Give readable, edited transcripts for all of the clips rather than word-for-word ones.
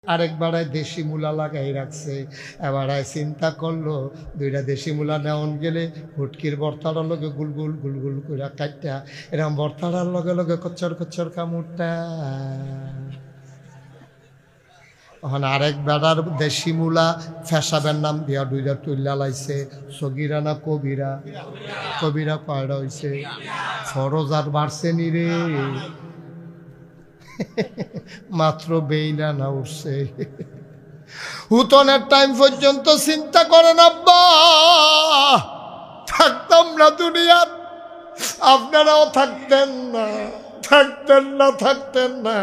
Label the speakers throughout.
Speaker 1: আরেক বাড়ায় দেশি মূলা লাগাই রাখছে। এবারায় চিন্তা করলো দুইটা দেশি মূলা নেওয়ান গেলে হুটকির বর্তাটার লগে গুলগুল গুলগুল করে কাটটা এরকম বর্তাটার লগে লগে কচ্চর কচ্চর কামড়টা। এখন আরেক বেড়ার দেশি মূলা ফেসাবের নাম দিয়া দুইটা তুল্লা লাইছে। সগিরা না কবিরা? কবিরা কয়টা হইছে? ফরজ আর বাড়ছে নি রে, মাত্র বেইনা না উঠছে। হুতনের টাইম পর্যন্ত চিন্তা করেন আব্বা থাকতাম না দুনিয়ার, আপনারাও থাকতেন না, থাকতেন না, থাকতেন না।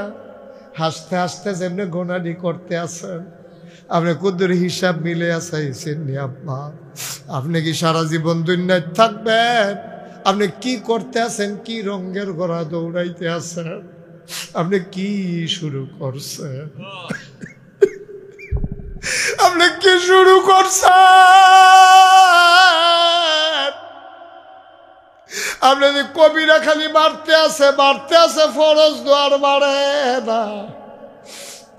Speaker 1: হাসতে হাসতে যেমনি গোনানি করতে আছেন, আপনি কুদ্দুর হিসাব মিলে আসাইছেন নি আব্বা? আপনি কি সারা জীবন দুনিয়ায় থাকবেন? আপনি কি করতে আছেন? কি রঙের ঘোড়া দৌড়াইতে আছেন? আপনি কি শুরু করছেন? আপনি কি শুরু করছেন? আপনি যে কবিরা খালি বাড়তে আছে, ফরজ দোয়ার বাড়ে না।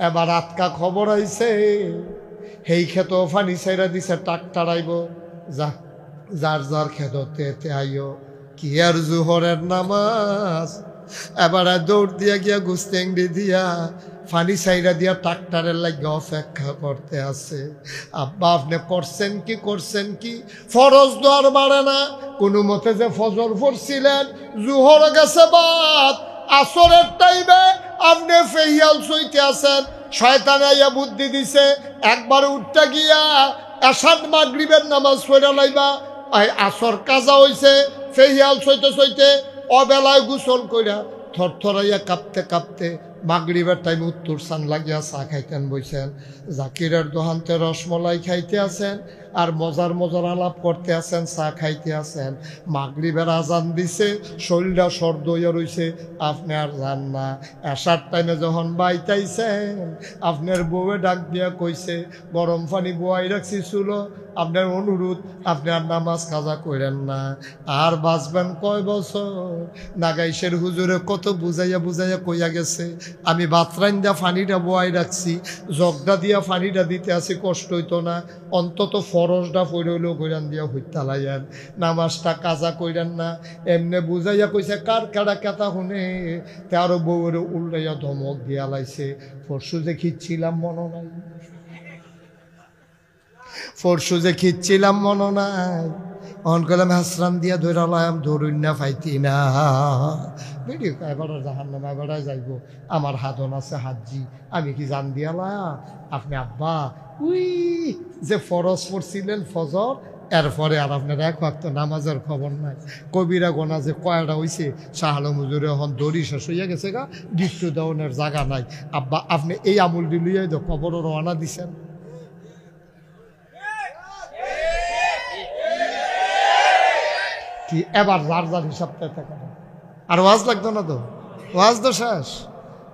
Speaker 1: এবার আটকা খবর আইছে, হেই খেত ফানি সাইরা দিছে, ট্রাক্টর আইব, যার যার খেতে আইও। কি আর জোহরের নামাজ, এবার দৌড় দিয়া গিয়া গুস্তেংডি দিয়া ফানি সাইরা দিয়া ট্রাক্টরের লাগে অপেক্ষা করতে আছে। আব্বা আপনি করছেন কি? ফরজ দোয়ার বাড়ে না। কোনো মতে যে ফজর পড়ছিলেন, জোহর গেছে বাদ, আসরের টাইমে আপনি ফেহিয়াল সইতে আছেন। শয়তান আইয়া বুদ্ধি দিছে, একবার উঠটা গিয়া এশার মাগরিবের নামাজ পড়া লাইবা। আসর কাজা হইছে, ফেহিয়াল সইতে অবেলায় গোসল কইরা থরথরাইয়া কাঁপতে কাঁপতে মাগরিবের টাইম উত্তর সান লাগিয়া চা খাইতেন বইছেন। জাকিরের দোহান্তে রসমলাই খাইতে আছেন আর মজার আলাপ করতে আছেন, চা খাইতে আছেন। মাগরিবের আজান দিছে, শরীরটা সর্দ হইয়া রইছে, আপনি আর যান না। এশার টাইমে যখন বাইতাইছেন, আপনার বউয়ে ডাক দিয়া কইছে গরম পানি বোয়াই রাখছি চুলো, আপনার অনুরোধ আপনি আর নামাজ কাজা করেন না। আর বাঁচবেন কয় বছর? নাগাইশের হুজুরে কত বুঝাইয়া কইয়া গেছে, আমি বাতরাইন দিয়া পানিটা বোয়াই রাখছি, জগদা দিয়া পানিটা দিতে আসি, কষ্ট হইতো না, অন্তত ফরজটা পড়ে হইলেও কইরান দিয়া হইতা লাইয়ান, নামাজটা কাজা কইরেন না। এমনে বুঝাইয়া কইছে, কার কারা কেতা শুনে তারও বউয়ের উল্টাইয়া ধমক দিয়া লাইছে। পরশু যে খিচ্ছিলাম মনে নাই, মনে নাই। অন করলাম হাসরাম দিয়া ধরালাম, ধরুন না ফাইতি না। ভিডিও এবার জাহান্নাম, এবার যাইব। আমার হাতন আছে হাজি, আমি কি জান দিয়ালা? আপনি আব্বা উই যে ফরজ পড়ছিলেন ফজর, এরপরে আর আপনার এক ওয়াক্ত নামাজের খবর নাই। কবিরা গোনা যে কয়টা হইছে, শাহ আলম হুজুরে এখন দড়ি শেষ হইয়া গেছে গা, গিফট দেওয়ানের জায়গা নাই। আব্বা আপনি এই আমুল দিলুই তো খবর রওনা দিছেন। কি এবার যার হিসাব থাকে না। আর ওয়াজ লাগতো না তো, ওয়াজ তো শেষ।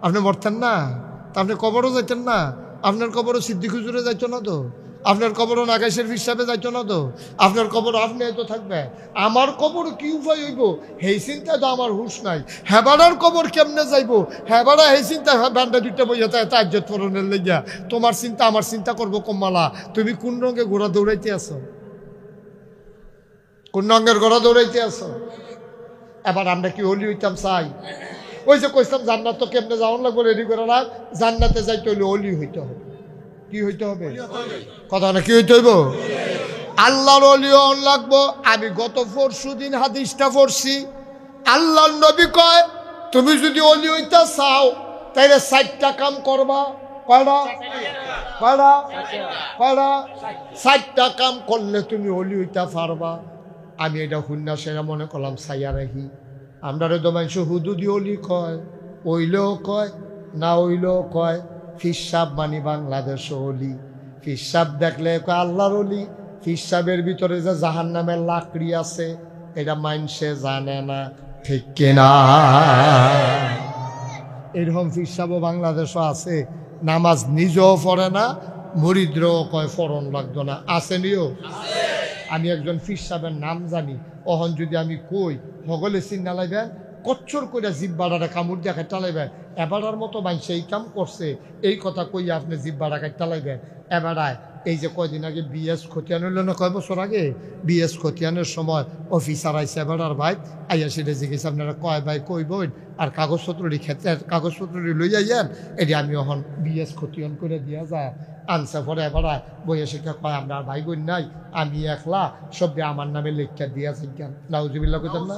Speaker 1: আপনি মরতেন না, তা আপনি কবরও যাইতেন না, আপনার কবরও সিদ্দিক হুজুরে যাইতো না তো, আপনার কবরও নাগাইশের হিসাবে যাইতো না তো, আপনার কবর আপনি তো থাকবে। আমার কবর কি উপায় হইব সেই চিন্তা তো আমার হুশ নাই। হেবাড়ার কবর কেমনে যাইব, হেবাড়া সেই চিন্তা, ব্যান্ডা দুইটা বইয়া তাজ্জত ফরনের লেগিয়া তোমার চিন্তা আমার চিন্তা করবো কম্মালা। তুমি কোন রঙে ঘোড়া দৌড়াইতে আছো? কোন রঙের ঘোড়া দৌড়াইতে আছো? এবার আমরা কি অলি হইতাম চাই? ওই যে কইতাম জান্নাত তো কেমনে যাওয়ান লাগবো, রেডি করে রাখ। জান্নাতে যাইতে হইলে অলি হইতে হবে। কি হইতে হবে? কথা না, কি হইতে হইব? আল্লাহর অলি হন লাগবো। আমি গত পরশু দিন হাদিসটা পড়ছি, আল্লাহর নবী কয় তুমি যদি অলি হইতে চাও তাইলে 4টা কাম করবা। কয়টা? 4টা কাম করলে তুমি অলি হইতে পারবা। আমি এটা শুননা সেরা মনে করলাম সাইয়া রাখি। আমরা তো মানুষ হুদুদি অলি কয়, ওইলেও কয়, না ওইলেও কয়। ফিসাব মানি বাংলাদেশ অলি। ফিসাব দেখলে কয় আল্লাহর অলি। ফিসাবের ভিতরে যে জাহান্নামের লাকড়ি আছে এটা মাইনসে জানে না, ঠিক কিনা? এরকম ফিসাবও বাংলাদেশও আছে, নামাজ নিজেও পড়ে না, মরিদ্রও কয় ফরন লাগতো না। আসেনিও? আমি একজন ফির সাহেবের নাম জানি, অহন যদি আমি কই হগলে চিন্না লাইবেন, কচ্চর করে জিব্বাড়ারে কামড় দেখা টালাইবেন, এবারার মতো মানুষ এই কাম করছে, এই কথা কইয়া আপনি জিব্বাটা কাটতে লাগবেন। এবারায় এই যে কয়দিন আগে বিএস খতিয়ান হইল না, কয় বছর আগে বিএস খতিয়ানের সময় অফিসার আইসে এবারার ভাই আইয়া সেটা জিজ্ঞেস আপনারা কয় ভাই কই বই আর কাগজপত্রটি খেতে কাগজপত্রটি লই যাইয়েন, এটি আমি এখন বিএস খতিয়ান করে দিয়া যায়। আনসা পরে এবারায় বইয়া শিক্ষা কয় আমরা ভাই বোন নাই, আমি একলা সবটি আমার নামে লেখা দিয়া শিক্ষান। নাউজুবিল্লাহ কইতেন না?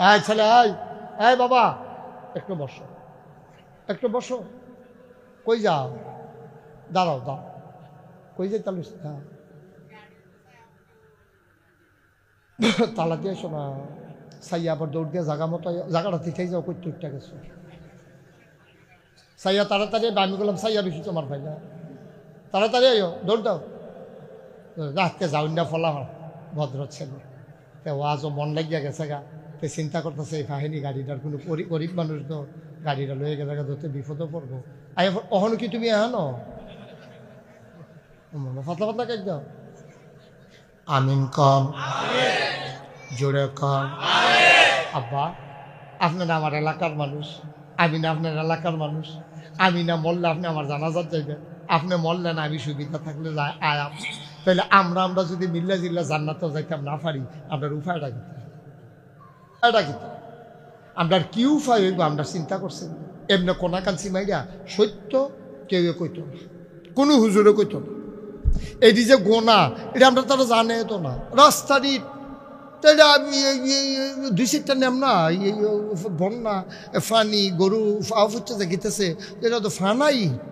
Speaker 1: আয় ছেলে আয়, আয় বাবা একটু বসো, একটু বসো। কই যাও? দাঁড়াও দাঁড়াও, কই যাই তাহলে তালা দিয়ে এসো না। সাইয়া আবার দৌড় দিয়ে জাগা মতো জায়গাটা থেকে যাও, কই টুকটা গেছো সাইয়া তাড়াতাড়ি। আমি বললাম সাইয়া বেশি তোমার ভাই না, তাড়াতাড়ি আইও, দৌড় দাও। রাখতে যাও না ফলা ভদ্র ছেলে, আজও মন লাগিয়া গেছে গা। তো চিন্তা করতেছে এই কাহিনী গাড়িটার কোনো গরিব মানুষ তো গাড়িটা লয়ে গেলে ধরতে বিপদও পড়বো। অহনো কি তুমি এহানো পাতলা পাতলা কেক দাও। আমিন কম, জোরে কম। আব্বা আপনারা আমার এলাকার মানুষ, আমি না আপনার এলাকার মানুষ। আমি না মরলে আপনি আমার জানাজাত যাইবেন, আপনি মরলেন আমি সুবিধা থাকলে আয়াম। তাহলে আমরা যদি মিল্লা জিল্লা জান্নাতেও যাইতাম না পারি, আপনার উপায়টা কি? আমরা কি উপায় হইব আমরা চিন্তা করছেন? এমনি কোনা কাঞ্চি মাইরা সত্য কেউ কইত না, কোনো হুজুরে কইত না। এটি যে গোনা এটা আমরা তারা জানে তো না। রাস্তাটি তাইলে আমি দুই সিটটা নেম না, বন্যা ফানি গরু ফাও ফুটতে গিতেছে, এটা তো ফানাইট।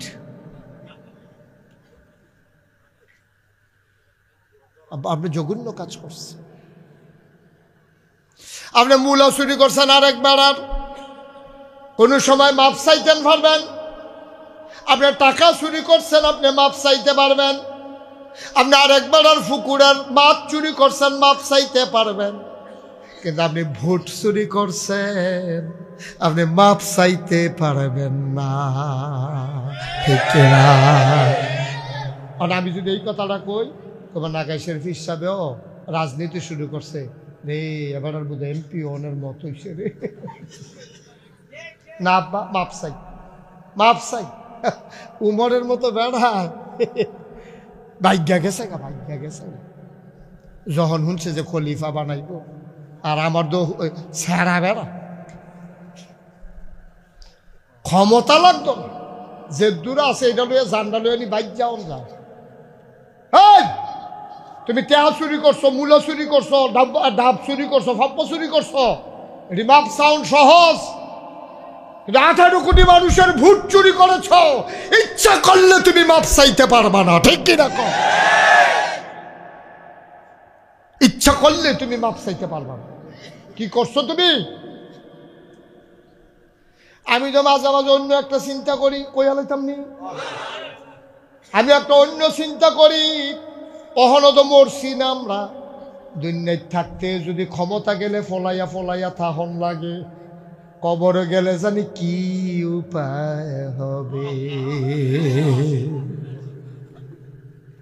Speaker 1: আপনি জঘন্য কাজ করছেন। আপনি মূলা চুরি করছেন আরেকবার, আর কোনো সময় মাপ চাইতেন পারবেন। আপনি টাকা চুরি করছেন, আপনি মাপ চাইতে পারবেন। আপনি আরেকবার আর ফুকুরের মাছ চুরি করছেন, মাপ চাইতে পারবেন। কিন্তু আপনি ভোট চুরি করছেন, আপনি মাপ চাইতে পারবেন না। ঠিক না? আর আমি যদি এই কথাটা কই, তোমার নাগাই শরীফ হিসাবেও রাজনীতি শুরু করছে রে, এবার আর বোধ এমপি ওনের মতো হিসেবে না। মাপ চাই, মাপ চাই। উমরের মতো বেড়া ভাগ্যা গেছে গা, ভাগ্যা গেছে। যখন শুনছে যে খলিফা বানাইব, আর আমার তো ছেঁড়া বেড়া, ক্ষমতা লাগতো না। যে দূর আছে এটা লইয়া জান্ডা লইয়া নি বাইক যাওন যায়। তুমি টেহা চুরি করছো, মূলা চুরি করছো, ডাব চুরি করছো, ফাপ্প চুরি করছো, এটি মাপ চাউন সহজ। 18 কোটি মানুষের ভোট চুরি করেছ, ইচ্ছা করলে তুমি মাপ চাইতে পারবা না। ঠিক কিনা? ইচ্ছা করলে তুমি মাপ চাইতে পারবা না। কি করছো তুমি? আমি তো মাঝে মাঝে অন্য একটা চিন্তা করি, কইয়া লাইতাম নি, আমি একটা অন্য চিন্তা করি। অহনো তো মরছি না আমরা, দুনিয়ায় থাকতে যদি ক্ষমতা গেলে ফলাইয়া ফলাইয়া থাহন লাগে, কবরে গেলে জানি কি উপায় হবে।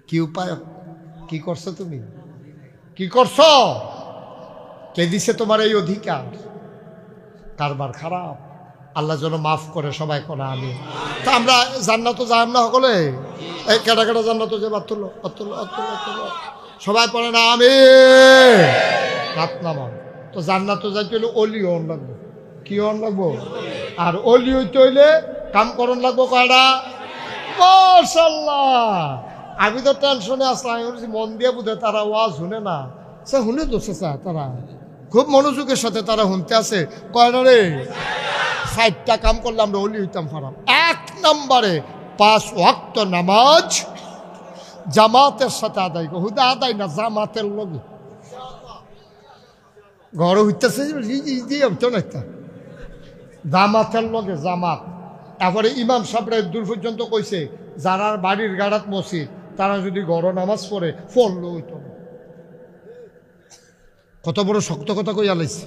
Speaker 1: কি উপায়? কি করছো তুমি? কি করছো? কে দিছে তোমার এই অধিকার? কারবার খারাপ, আল্লাহ যেন মাফ করে সবাই করে। আমি তা আমরা জান্নাত যাই না সকলে, এই কেটা কেটা জান্নাত যে বাতুল সবাই পড়ে না আমি হাত নামান। তো জান্নাত যাইতে হইলে অলি হন লাগবো। কি হন লাগবো? আর অলি হইতে হইলে কাম করন লাগবো কয়টা? মাশাআল্লাহ। আমি তো টেনশনে আসলাম, মন দিয়ে বুঝে তারা ওয়াজ শুনে না। সে শুনে তো তারা খুব মনোযোগের সাথে তারা শুনতে আছে। কয়টা রে? 5টা কাম করলে আমরা অলি হইতাম পারাম। 1 নম্বরে 5 ওয়াক্ত নামাজ জামাতের সাথে আদায়, হুদা আদায় না, জামাতের লগে। ঘর হইতেছে জামাতের লগে, জামাত। এরপরে ইমাম সাহেবরা দূর পর্যন্ত কইছে যারা বাড়ির গাড়াত মসজিদ, তারা যদি ঘর নামাজ পড়ে ফললো হইত। কত বড় শক্ত কথা কইয়া লাইছে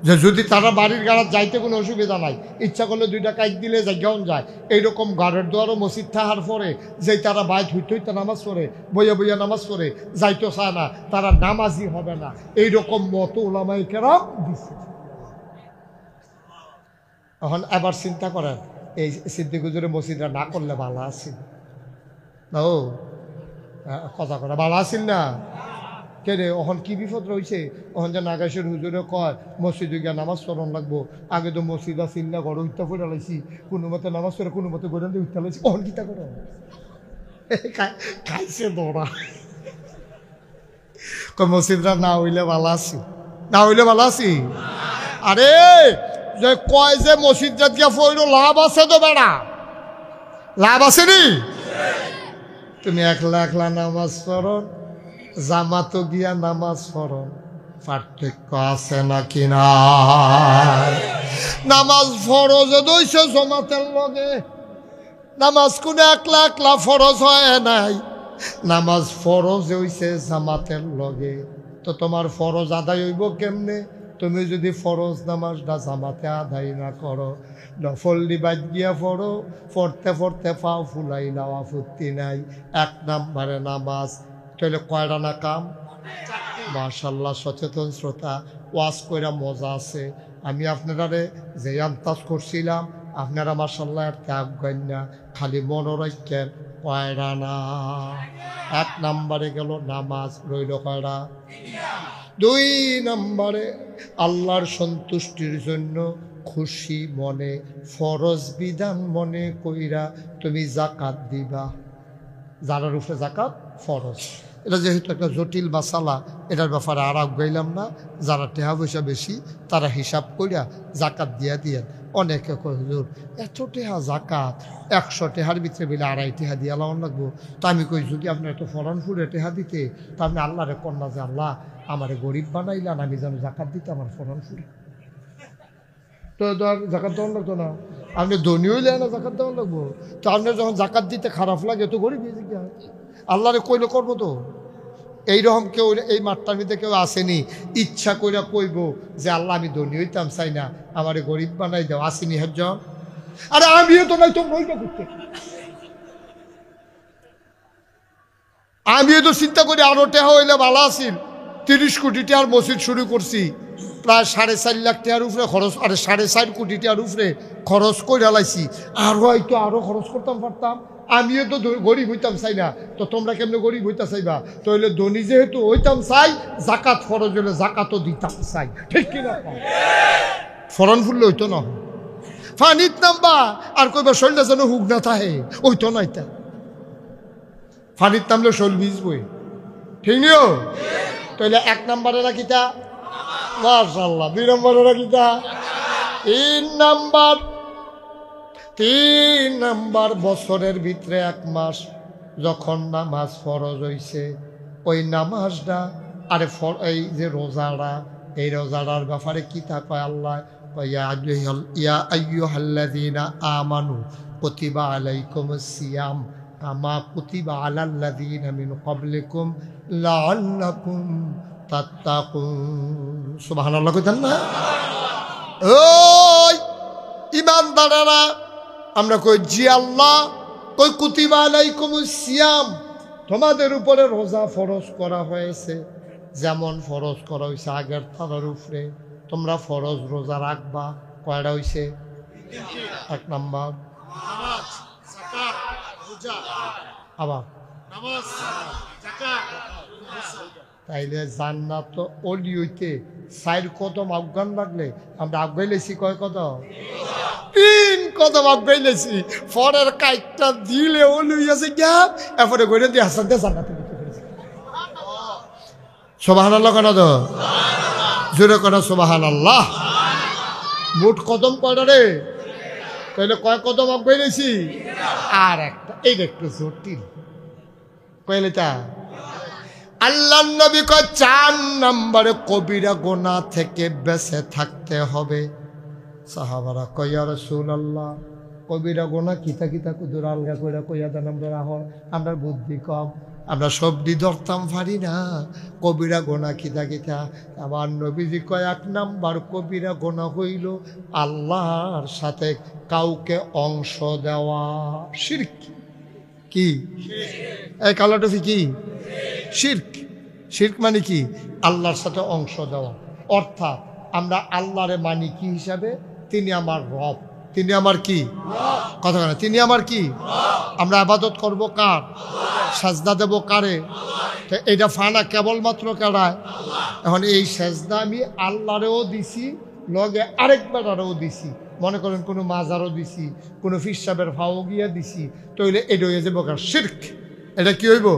Speaker 1: যে যদি তারা বাড়ির গাড়াত যাইতে কোনো অসুবিধা নাই, ইচ্ছা করলে 2টা কাইক দিলে জায়গাও যায়। এইরকম ঘরের দুয়ারও মসজিদ থাকার পরে যে তারা বাইত হইতে হইতে নামাজ পড়ে, বইয়া বইয়া নামাজ পড়ে, যাইতে চায় না, তারা নামাজি হবে না। এইরকম মত ওলামায়ে কেরাম দিচ্ছে। এখন এবার চিন্তা করেন এই সিদ্দিক হুজুরের মসজিদটা না করলে ভালো আছিল ও কথা করা ভালো আছিল না কে রে এখন কি বিপদ রয়েছে এখন যে নাগেশ্বর হুজুরে কয় মসজিদে গিয়ে নামাজ পড়ন লাগবো আগে তো মসজিদ আসিল না ঘরে উঠতে পড়ে লাইছি কোনো মতে নামাজ পড়ে কোনো মতে ঘরে উঠতে লাইছি অহন কিতা করো খাইছে দৌড়া মসজিদটা না হইলে ভালো আছি না হইলে ভালো আছি আরে যে কয় যে মসজিদটা গিয়া পড়ল লাভ আছে তো বেড়া লাভ আছে নি তুমি একলা একলা নামাজ পড়ো জামাতো গিয়া নামাজ পড়ো পার্থক্য আছে নাকি না নামাজ ফরজ দইছে জমাতের লগে নামাজ কোনো একলা একলা ফরজ হয় নাই নামাজ ফরজ হইছে জামাতের লগে তো তোমার ফরজ আদায় হইব কেমনে তুমি যদি ফরজ নামাজটা জামাতে আদায় না করো নফল বাদ গিয়া পড়ো পড়তে পড়তে পাও ফুলাই নাও আপত্তি নাই এক নম্বরে নামাজ তাহলে কয়টা না কাম মাশাআল্লাহ সচেতন শ্রোতা ওয়াজ কইরা মজা আছে আমি আপনারারে যে আন্তাজ করছিলাম আপনারা মাশাআল্লাহ আর ত্যাগ করেন না খালি মনে রাখেন কয়টা না এক নম্বরে গেল নামাজ রইল কয়টা দুই নম্বরে আল্লাহর সন্তুষ্টির জন্য খুশি মনে ফরজ বিধান মনে কইরা তুমি জাকাত দিবা যারার উপরে জাকাত ফরজ এটা যেহেতু একটা জটিল মাসালা এটার ব্যাপারে আর গাইলাম না যারা টেহা পয়সা বেশি তারা হিসাব করিয়া জাকাত দিয়া দিয়েন অনেকে কয় হুজুর এত টেহা জাকাত 100 টেহার ভিতরে বেলে 2.5 টেহা দিয়া লাগান লাগবো তা আমি কই যদি আপনার এত ফরান ফুরে টেহা দিতে তা আমি আল্লাহরে কন্যা যে আল্লাহ আমারে গরিব বানাইলাম আমি যেন জাকাত দিতে আমার ফরান ফুরে তো জাকাত দেওয়ার লাগতো না আপনি ধনী হইলে না জাকাত দেওয়ার লাগবো তো আপনার যখন জাকাত দিতে খারাপ লাগে তো গরিব হয়েছে কি আল্লাহরে কইলে করবো তো এইরকম কেউ এই মাঠটার ভিতরে কেউ আসেনি ইচ্ছা কইরা কইব যে আল্লাহ আমি ধনী হইতাম চাই না আমারে গরিব বানাই দাও আসেনি হজ আরে আমিও তো নাই তোমরা করতে আমিও তো চিন্তা করি আরো টেহা হইলে ভালো আসিল 30 কোটি টাকার মসজিদ শুরু করছি প্রায় 4.5 লাখ টাকার উপরে খরচ আরে 4.5 কোটি টাকার উপরে খরচ করে লাইছি আরো হয়তো আরো খরচ করতাম পারতাম আমিও তো গরিব হইতাম চাই না তো তোমরা কেমনে গরিব হইতা চাইবা তো হইলে ধনী যেহেতু হইতাম চাই জাকাত ফরজ হলে জাকাতও দিতাম চাই ঠিক কিনা ফরন ফুললে হইতো না ফানিত নামবা আর কইবা শরীরটা যেন হুক না থাকে ওইতো না এটা ফানিত নামলে শরীর ভিজবই ঠিক নিও তাহলে 1 নম্বরে রাখিতা মাশাআল্লাহ 2 নম্বরে রাখিতা 3 নম্বর বছরের ভিতরে 1 মাস যখন নামাজ ফরজ হইছে ওই নামাজটা আরে এই যে রোজাটা এই রোজাটার ব্যাপারে কি তা কয় আল্লাহ ইয়া আইয়ুহাল্লাযীনা আমানু কুতিবা আলাইকুমুস সিয়াম কামা কুতিবা আলাল্লাযীনা মিন ক্বাবলিকুম লাআল্লাকুম তাত্তাকুন সুবহানাল্লাহ কইতেন না ওই ঈমানদারেরা আমরা কই জি আল্লাহ কই কুতিবা আলাইকুমুস সিয়াম তোমাদের উপরে রোজা ফরজ করা হয়েছে যেমন ফরজ করা হয়েছে আগের থানার উপরে তোমরা ফরজ রোজা রাখবা কয়টা হয়েছে 1 নম্বর নামাজ যাকাত রোজা আবার নামাজ যাকাত তাইলে জান্নাত ওলি হইতে 4 কদম আফগান লাগলে আমরা আফগাইলেছি কয় কদম 3 কদম আফগাইলেছি ফরের কাইটটা দিলে ওলি হইয়াছে গিয়া এরপরে গইরে দিয়ে হাসান দিয়ে জান্নাতে ঢুকে পড়েছে সুবহানাল্লাহ কেন তো জোরে কেন সুবহানাল্লাহ মোট কদম কয়টা রে তাইলে কয় কদম আফগাইলেছি আর একটা এই একটু জটিল কইলে তা আল্লাহ নবী কয় 4 নম্বরে কবিরা গুনাহ থেকে বেঁচে থাকতে হবে সাহাবারা কয় ইয়া রাসূলুল্লাহ কবিরা গুনাহ কিতা কিতা কুদুর আলগা কইরা কইয়া দেন আমরা বুদ্ধি কম আমরা সবদি ধরতাম পারি না কবিরা গুনাহ কিতা কিতা আমার নবীজি কয় 1 নম্বর কবিরা গুনাহ হইল আল্লাহর সাথে কাউকে অংশ দেওয়া শিরক কি এই কালাটফি কি শিরক শিরক মানে কি আল্লাহর সাথে অংশ দেওয়া অর্থাৎ আমরা আল্লাহরে মানি কি হিসাবে তিনি আমার রব তিনি আমার কি কথা বলেন, তিনি আমার কি। আমরা আবাদত করব কার, সাজদা দেব কারে, তো এটা ফানা কেবলমাত্র কারায়। এখন এই সাজদা আমি আল্লাহরেও দিছি, লগে আরেকবারও দিছি, মনে করেন কোনো মাজারও দিছি, কোনো ফিসাবের ফাও গিয়া দিছি, তাইলে এটা হয়ে যাবো কার শিরক। এটা কি হইব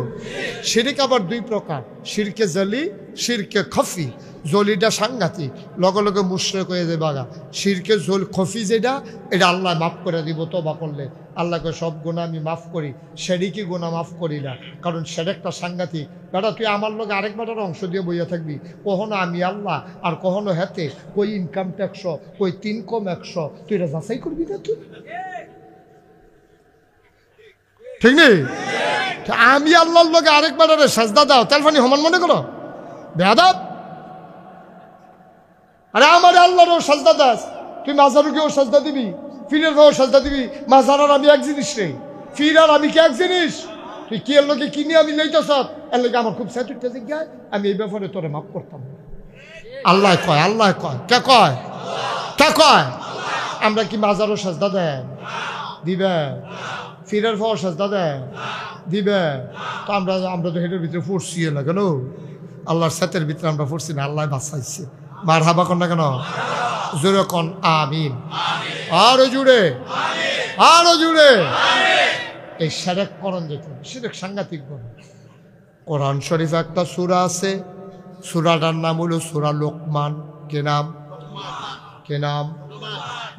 Speaker 1: শিরক। আবার দুই প্রকার, শিরকে জলি, শিরকে খফি। জলিটা সাংঘাতিক, লগে লগে মুশরিক হয়ে যাবে আগা। শিরকে জল খফি যেটা, এটা আল্লাহ মাফ করে দিব তওবা করলে। আল্লাহকে সব গুনাহ আমি মাফ করি, সেদিকে গুনাহ মাফ করি না, কারণ সেটা একটা সাংঘাতিক। বেটা তুই আমার লোক আরেকবারের অংশ দিয়ে বইয়া থাকবি, কখনো আমি আল্লাহ আর কখনো হেতে, কই ইনকাম ট্যাক্স, কই 3 কম 100, তুই এটা যাচাই করবি না তুই, ঠিক নেই। আমি আল্লাহর লোকে আরেকবারের সাজদা দাও, তেলফানি সমান মনে করো বেয়াদব। আরে আমার আল্লাহরও সাজদা দাস, তুই মাজারুকেও সাজদা দিবি, ফিরের ভাও সাজদা দিবি। মাজার আর আমি এক জিনিস রে, ফির আর আমি কি এক জিনিস। তুই কি এর লোকে কিনে আমি লইতেছ, এর লোকে আমার খুব স্যাটুইতে জিজ্ঞায়, আমি এই ব্যাপারে তোরে মাফ করতাম না। আল্লাহ কয়, আল্লাহ কয়, কে কয়, কে কয়। আমরা কি মাজারও সাজদা দেন দিবে, ফিরের ভাও সাজদা দেন দিবে। তো আমরা তো হেঁটের ভিতরে পড়ছি না কেন, আল্লাহর সাথের ভিতরে আমরা পড়ছি না, আল্লাহ বাঁচাইছে। মারহাবা কন না কেন, জোরে কন আমিন, আরো জুড়ে, আরো জুড়ে। এই শিরক করণ যেত, শিরক সাংঘাতিক বলে। কোরআন শরীফে একটা সূরা আছে, সূরাটার নাম হলো সূরা লোকমান। কে নাম, কে নাম,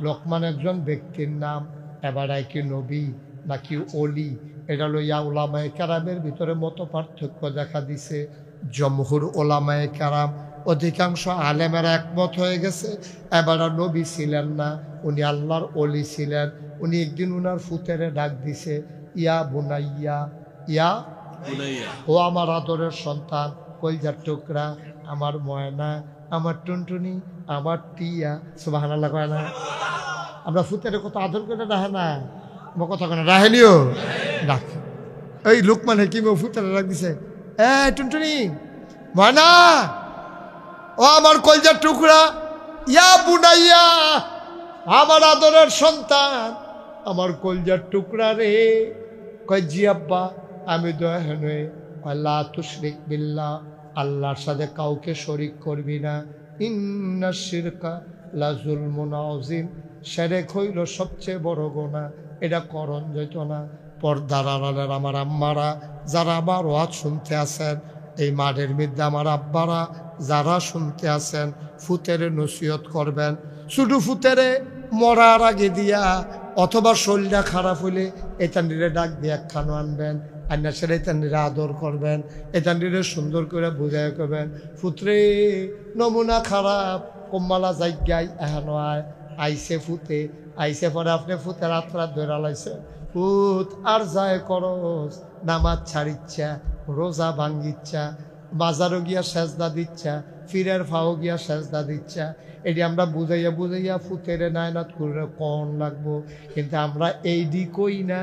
Speaker 1: লোকমান একজন ব্যক্তির নাম। এবার কি নবী নাকি অলি, এটা লইয়া ওলামায়ে কেরামের ভিতরে মত পার্থক্য দেখা দিছে। জমহুর ওলামায়ে কেরাম, অধিকাংশ আলেমেরা একমত হয়ে গেছে এবার নবী ছিলেন না, উনি আল্লাহর অলি ছিলেন। উনি একদিন উনার ফুতেরে ডাক দিছে, ইয়া বুনাইয়া, ইয়া ও আমার আদরের সন্তান, কলজার টুকরা, আমার ময়না, আমার টুনটুনি, আমার টিয়া। সুবহানাল্লাহ কয় না? আমরা ফুতেরে কত আদর করে রাখে না, আমার কথা কেন রাহেনিও ডাক। এই লোকমান হাকিম ফুতেরে ডাক দিছে, এ টুনটুনি, ময়না, ও আমার কলজার টুকরা, ইয়া বুনাইয়া, আমার আদরের সন্তান, আমার কলজার টুকরা রে। কয় জি আব্বা, আমি দয়াহীন হয়ে, লা তুশরিক বিল্লাহ, আল্লাহর সাথে কাউকে শরিক করবি না। ইন্না শিরকা লা যুলমুন আযীম, শিরক হইল সবচেয়ে বড় গুনাহ, এটা করণ যেত না। পর্দার আড়ালের আমার আম্মারা যারা আমার ওয়াজ শুনতে আছেন, এই মাঠের মধ্যে আমার আব্বারা যারা শুনতে আছেন, ফুতেরে নসিহত করবেন। শুধু ফুতেরে মরার আগে দিয়া অথবা শরীরটা খারাপ হইলে এতান্ডিরে ডাক দিয়ে একখানো আনবেন, আন্না সেটা এতান্ডিরে আদর করবেন, এতান্ডিরে সুন্দর করে বুঝাই করবেন, ফুতরে নমুনা খারাপ, কম্মালা জায়গায় এহেন আইসে ফুতে, আইসে পরে আপনি ফুতের আত্রাত ধরে লাইছে, ফুত আর যায় করস, নামাজ ছাড়িচ্ছা, রোজা ভাঙ্গিচ্ছা, বাজারও গিয়া সেজদা দিচ্ছা, ফিরের ফাও গিয়া সেজদা দিচ্ছা। এটি আমরা বুঝাইয়া বুঝাইয়া ফুতেরে নায়নাত করে কন লাগবো, কিন্তু আমরা এই দিকই না।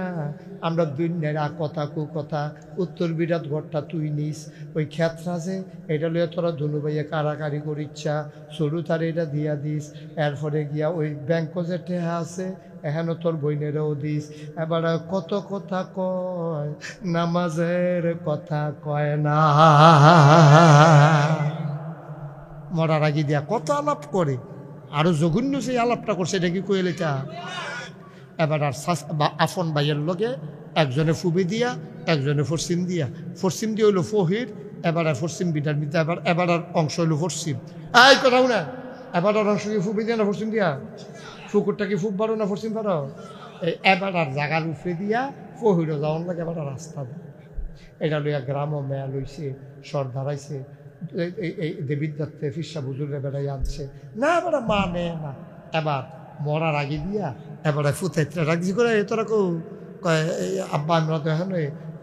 Speaker 1: আমরা দুনিয়ার কথা কু কথা, উত্তর বিরাট ঘরটা তুই নিস, ওই ক্ষেত্রা যে এটা লইয়া তোরা ধনুবাইয়া কারাকারি করিচ্ছা, সরু তার এটা দিয়া দিস, এরপরে গিয়া ওই ব্যাংক যে টেহা আছে এখানে তোর বইনেরও দিস। এবার কত কথা কয়, নামাজের কথা কয় না। মরার আগে দিয়া কত আলাপ করে, আরো জঘন্য সেই আলাপটা করছে, এটা কি কইলে এটা। এবার আর আফন ভাইয়ের লগে একজনে ফুবি দিয়া, একজনে ফরসিম দিয়া, ফরসিম দিয়ে হইলো ফহির, এবার আর ফরসিম বিটার মিতে, এবার আর অংশ হইলো ফরসিম। এই কথাও না, এবার আর অংশ কি ফুবি দিয়া না ফরসিম দিয়া, ফুকুরটা কি ফুব পারো না ফরসিম পারো। এই এবার আর জাগার উফরে দিয়া ফহিরও যাওয়ার লাগে, এবার আর রাস্তা দেয়। এটা লইয়া গ্রামও মেয়া লইছে, সর দাঁড়াইছে, এই দেবীদাত্তে ফিসা বুজুরে বেড়াই আনছে না, এবার মানে না। এবার মরার আগে দিয়া এবার ফুতাইতে রাখছি করে, তোরা কো আব্বা আমরা তো এখন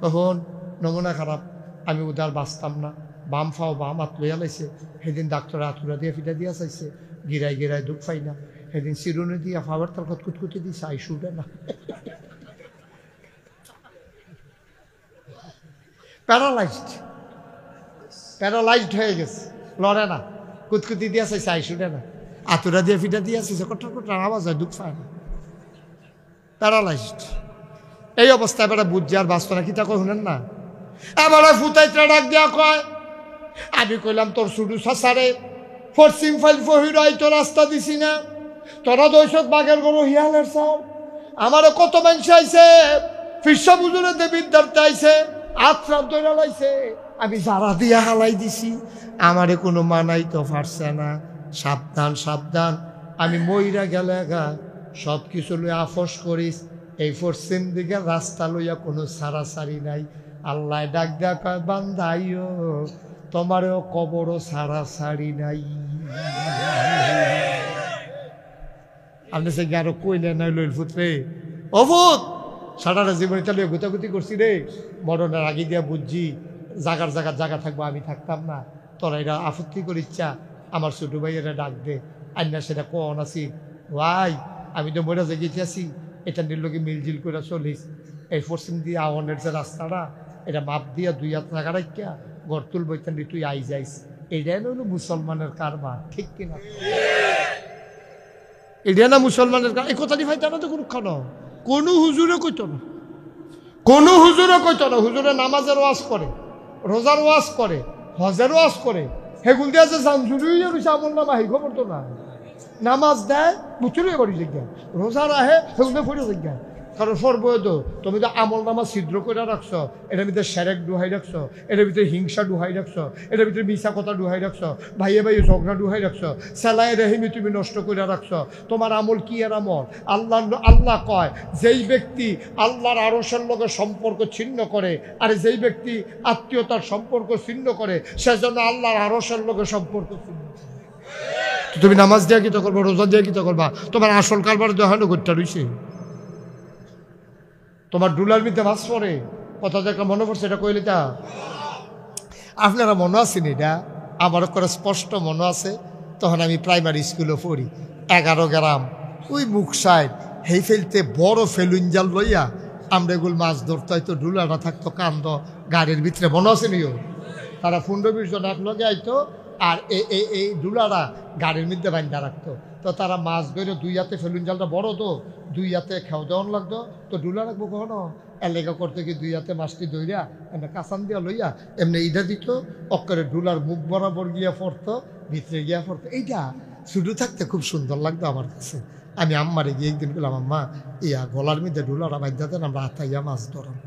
Speaker 1: তখন নমুনা খারাপ, আমি উদার বাঁচতাম না, বাম ফাও বাম হাত লইয়া লাইছে। সেদিন ডাক্তার আতুরা দিয়ে ফিটা দিয়া চাইছে, গিরাই গিরাই দুঃখ পাই না। সেদিন চিরুনি দিয়া ফাবার তার কুটকুটি দিয়েছে, আইসুটা না, প্যারালাইজড হয়ে গেছে, লড়ে না, কুতকুতি দিয়া চাইছে, আইসুটা না, আতুরা দিয়ে ফিটা দিয়া চাইছে, কটার কটার আওয়াজ হয়, দুঃখ পায় না। প্যারালাইজড। এই অবস্থায় এবারে বুঝছে আর বাঁচত না, কিতা কয় শুনেন না। এবারে ফুটাইতে ডাক দিয়া কয়, আমি কইলাম তোর শুধু সাসারে পশ্চিম ফাইল ফহিরাই তো রাস্তা দিছি না, তোরা দৈশত বাঘের গরু হিয়ালের চাও। আমারও কত মানুষ আইছে, ফিরসা বুজুরে দেবিদ্যার্থে আইছে, আত্রাপ দৈরা লাইছে, আমি যারা দিয়া হালাই দিছি, আমারে কোনো মানাই তো পারছে না। সাবধান সাবধান, আমি মইরা গেলে গা সব কিছু লই আফস করিস, এই পশ্চিম দিকে রাস্তা লইয়া কোনো সারাসারি নাই। আল্লাহ ডাক দেয়া কয়, বান্দাইও তোমারও কবরও সারাসারি নাই। আপনি সে আরো কইলে নাই লইল ফুটরে অভূত সারাটা জীবনে চালিয়ে গুতাগুতি করছি রে, মরণের আগে দিয়া বুঝছি জাগার জায়গা থাকবো, আমি থাকতাম না। তোরা এরা আপত্তি করে ইচ্ছা আমার ছোট ভাইয়েরা ডাক দে, আন্না সেটা কন আছি ভাই, আমি তো মরে জেগেছি আছি, এটা নির্লোকে মিলজিল করে চলিস। এই পশ্চিম দিয়ে আওয়ানের যে রাস্তাটা, এটা মাপ দিয়া 2 হাত টাকা রাখিয়া ঘর তুল বইতেন, তুই আই যাইস। এইটাই হলো মুসলমানের কারবার, ঠিক কিনা? এটা না মুসলমানের কার, এই কথাটি ভাই তারা তো কোনো খানো, কোনো হুজুরে কইতো না, কোনো হুজুরে কইতো না। হুজুরে নামাজের ওয়াজ করে, রোজার ওয়াজ করে, হজের ওয়াজ করে, হেগুল দিয়ে যে জানজুরি রয়েছে আমল নামা, হে খবর তো না। নামাজ দেয় মুচুরে বাড়ি জায়গা, রোজার আহে হেগুলে ফিরে জায়গা। কারণ ফরবয় তো তুমি তো আমল নামা ছিদ্র করে রাখছ, এটার ভিতরে সেরেক ডুহাই রাখছ, এটার ভিতরে হিংসা ডুহাই রাখছ, এটার ভিতরে মিশা কথা ডুহাই রাখছ, ভাইয়ে ভাইয়ে ঝগড়া ডুহাই রাখছ, সেলাই রেহিমি তুমি নষ্ট করে রাখছ। তোমার আমল কি এর আমল? আল্লাহ কয়, যেই ব্যক্তি আল্লাহর আরশের লগে সম্পর্ক ছিন্ন করে, আর যেই ব্যক্তি আত্মীয়তার সম্পর্ক ছিন্ন করে, সেজন্য আল্লাহর আরশের লগে সম্পর্ক ছিন্ন। তুমি নামাজ দিয়া কি তো করবা, রোজা দিয়া কি তো করবা, তোমার আসল কারবার দেখানো করতে রয়েছে। তোমার ডুলার মধ্যে মাছ পড়ে, কথা দেখা মনে পড়ছে, এটা কইলে তা আপনারা মনে আছেন? এটা আমার করে স্পষ্ট মনে আছে। তখন আমি প্রাইমারি স্কুলে পড়ি, 11 গ্রাম ওই মুখ সাইড হেই ফেলতে বড় ফেলুন জাল লইয়া আমরা এগুলো মাছ ধরতে, হয়তো ডুলাটা থাকতো কান্দ গাড়ির ভিতরে, মনে আছে নিও? তারা 15-20 জন একলগে আইতো, আর এই ডুলারা গাড়ির মধ্যে বান্ধা রাখতো। তো তারা মাছ ধরে 2 হাতে, ফেলুন জালটা বড় তো 2 হাতে খেও দেওয়ান লাগতো, তো ডুলা রাখবো কখনো এলাকা করতে কি 2 হাতে মাছটি ধইরা এমনি কাঁচান দিয়া লইয়া এমনি ইটা দিত, অক্করে ডুলার মুখ বরাবর গিয়া পড়তো, ভিতরে গিয়া পড়তো। এইটা শুধু থাকতে খুব সুন্দর লাগতো আমার কাছে। আমি আম্মারে গিয়ে একদিন বললাম, আম্মা ইয়া গলার মধ্যে ডুলারা বান্ধা দেন, আমরা হাতাইয়া মাছ ধরাম।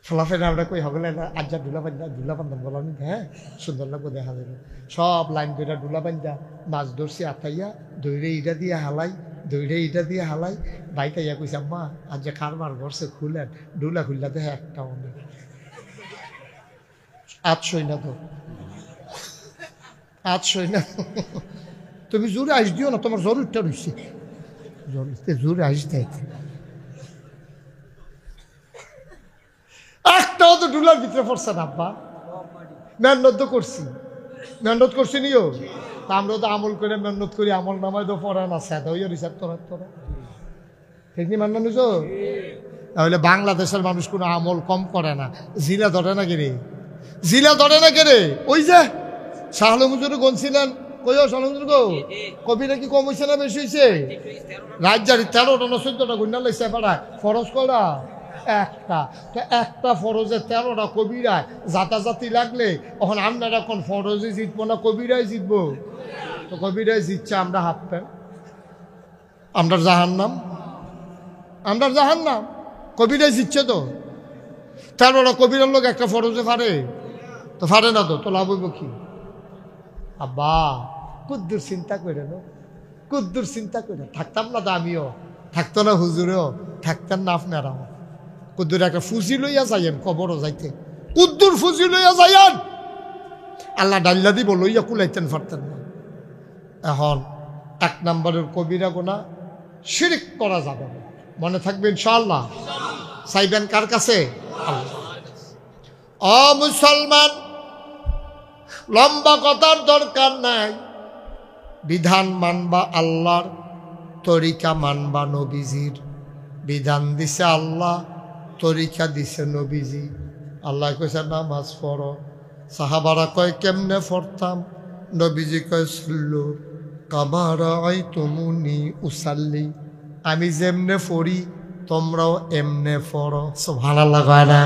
Speaker 1: ফলাফের আমরা কই হগলে আজ ডুলা বান্ধা গলার মধ্যে, হ্যাঁ সুন্দর লাগবো, দেখা যাবে। সব লাইন ধরে ডুলা বান্ধা মাছ ধরছি, আতাইয়া দৈরে ইটা দিয়ে হালাই, দৈরে ইটা দিয়ে হালাই। ভাইটা ইয়া কইছে, আম্মা আজ যে কারবার ঘরছে খুলেন, ডুলা খুললা দেখে একটা অনেক 800 না তো 800 না। তুমি জোরে আইস দিও না, তোমার জরুরটা রয়েছে, জোরে আইস দেয়। একটাও তো ডুলার ভিতরে পড়ছে না আব্বা। মেহনত করছি নিও, আমরা তো আমল করে মেহনত করি, আমল নামায় তো পড়া না, সেটা হইয়া রিসার্চ তোরা ঠিক নি মান্য নিছ। তাহলে বাংলাদেশের মানুষ কোনো আমল কম করে না। জিলা ধরে না কেরে, জিলা ধরে না কেরে। ওই যে শাহলম হুজুরে গনছিলেন, কইও শাহলম হুজুর গো, কবিরা কি কম হয়েছে না বেশি হয়েছে? রাজ্যারি 13টা না 14টা গুন্ডা লাগছে পাড়ায়, ফরজ করা একটা, তো একটা ফরজে 13টা কবিরায় জাতাজাতি লাগলে, এখন আমরা এখন ফরজে জিতবো না কবিরাই জিতবো? তো কবিরাই জিতছে, আমরা হাফ প্যান্ট, আমরা জাহান্নাম, কবিরাই জিতছে। তো 13টা কবিরার লোক একটা ফরজে পারে? তো পারে না, তো লাভ হইব কি? আব্বা কুদ্দুর চিন্তা করে না, কুদ্দুর চিন্তা করে থাকতাম না তো, আমিও থাকতো না, হুজুরেও থাকতেন না, আপনারাও। কুদ্দুর একটা ফুজি লইয়া যাইয়েন, কবরও যাইতে কুদ্দুর ফুজি লইয়া যাইয়েন, আল্লাহ ডাল্লা দিব লইয়া কুলাইতেন পারতেন না। এখন 1 নম্বরের কবিরা গুনাহ, শিরক করা যাবে না, মনে থাকবে ইনশাআল্লাহ। চাইবেন কার কাছে? আল্লাহ। ও মুসলমান, লম্বা কথার দরকার নাই, বিধান মানবা আল্লাহর, তরিকা মানবা নবীজির। বিধান দিছে আল্লাহ, তরিকা দিছে নবীজি। আল্লাহ কইছে নামাজ পড়ো, সাহাবারা কয় কেমনে পড়তাম, নবীজি কয় সাল্লু কামা রাআইতুমুনি উসাল্লি, আমি যেমনে পড়ি তোমরাও এমনে পড়ো। সুবহানাল্লাহ কয় না?